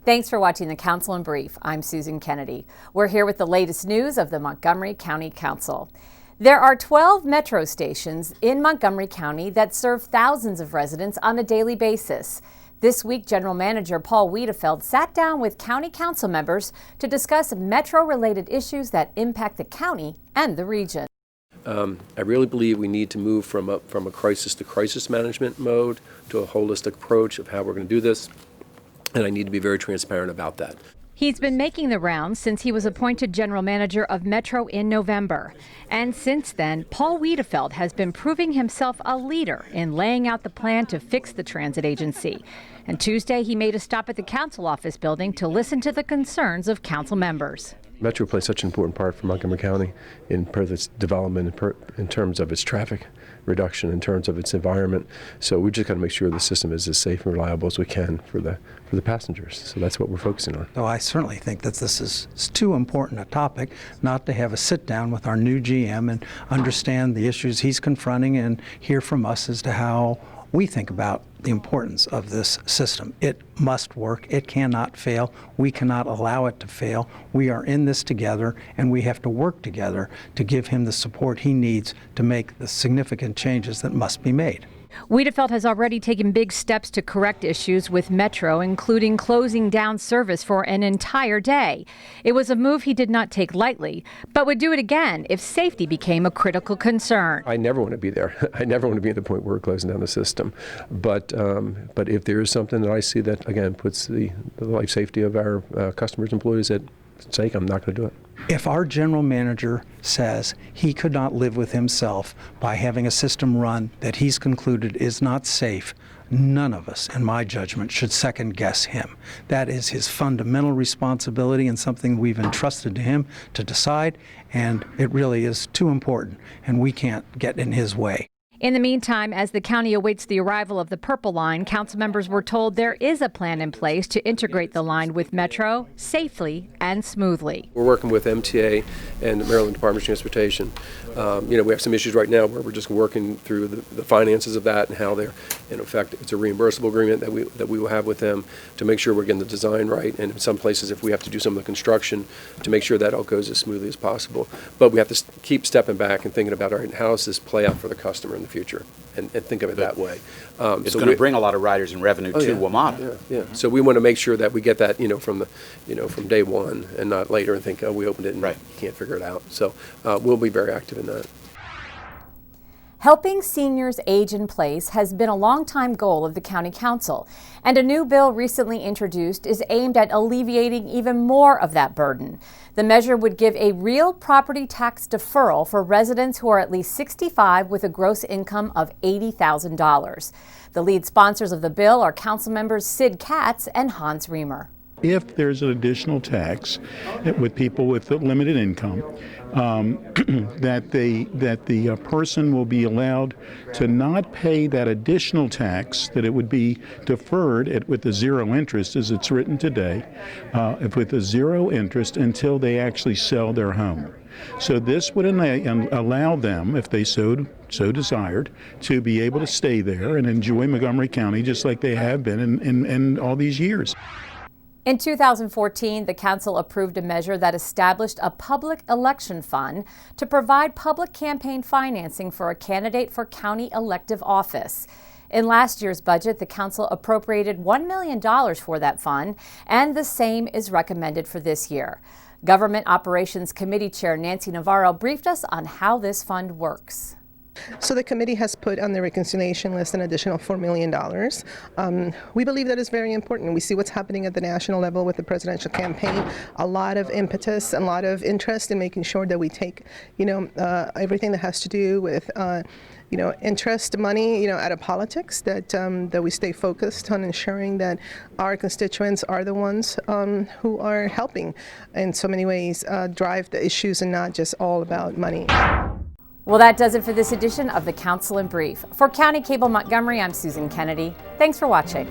Thanks for watching the Council in Brief. I'm Susan Kennedy. We're here with the latest news of the Montgomery County Council. There are 12 metro stations in Montgomery County that serve thousands of residents on a daily basis. This week, General Manager Paul Wiedefeld sat down with county council members to discuss metro-related issues that impact the county and the region. I really believe we need to move from a crisis to crisis management mode to a holistic approach of how we're going to do this, and I need to be very transparent about that. He's been making the rounds since he was appointed general manager of Metro in November. And since then, Paul Wiedefeld has been proving himself a leader in laying out the plan to fix the transit agency. And Tuesday, he made a stop at the council office building to listen to the concerns of council members. Metro plays such an important part for Montgomery County in its development, in terms of its traffic reduction, in terms of its environment. So we just got to make sure the system is as safe and reliable as we can for the passengers. So that's what we're focusing on. So I certainly think that this is too important a topic not to have a sit down with our new GM and understand the issues he's confronting and hear from us as to how we think about the importance of this system. It must work. It cannot fail. We cannot allow it to fail. We are in this together, and we have to work together to give him the support he needs to make the significant changes that must be made. Wiedefeld has already taken big steps to correct issues with Metro, including closing down service for an entire day. It was a move he did not take lightly, but would do it again if safety became a critical concern. I never want to be there. I never want to be at the point where we're closing down the system. But if there is something that I see that, again, puts the life safety of our customers, employees at stake, I'm not going to do it. If our general manager says he could not live with himself by having a system run that he's concluded is not safe, none of us, in my judgment, should second guess him. That is his fundamental responsibility and something we've entrusted to him to decide, and it really is too important, and we can't get in his way. In the meantime, as the county awaits the arrival of the Purple Line, council members were told there is a plan in place to integrate the line with Metro safely and smoothly. We're working with MTA and the Maryland Department of Transportation. We have some issues right now where we're just working through the finances of that and how they're, in effect, it's a reimbursable agreement that we will have with them to make sure we're getting the design right. And in some places, if we have to do some of the construction, to make sure that all goes as smoothly as possible. But we have to keep stepping back and thinking about, all right, how does this play out for the customer in the future, and think of it that way. It's going to bring a lot of riders and revenue to WMATA. Yeah. So we want to make sure that we get that, from day one, and not later and think, oh, we opened it and can't figure it out. So we'll be very active in that. Helping seniors age in place has been a long-time goal of the County Council, and a new bill recently introduced is aimed at alleviating even more of that burden. The measure would give a real property tax deferral for residents who are at least 65 with a gross income of $80,000. The lead sponsors of the bill are council members Sid Katz and Hans Reamer. If there's an additional tax with people with a limited income, that the person will be allowed to not pay that additional tax, that it would be deferred with the zero interest as it's written today, with the zero interest until they actually sell their home. So this would allow them, if they so desired, to be able to stay there and enjoy Montgomery County just like they have been in all these years. In 2014, the council approved a measure that established a public election fund to provide public campaign financing for a candidate for county elective office. In last year's budget, the council appropriated $1 million for that fund, and the same is recommended for this year. Government Operations Committee Chair Nancy Navarro briefed us on how this fund works. So the committee has put on the reconciliation list an additional $4 million. We believe that is very important. We see what's happening at the national level with the presidential campaign. A lot of impetus, a lot of interest in making sure that we take, everything that has to do with, interest money, out of politics, that we stay focused on ensuring that our constituents are the ones who are helping in so many ways drive the issues and not just all about money. Well, that does it for this edition of the Council in Brief. For County Cable Montgomery, I'm Susan Kennedy. Thanks for watching.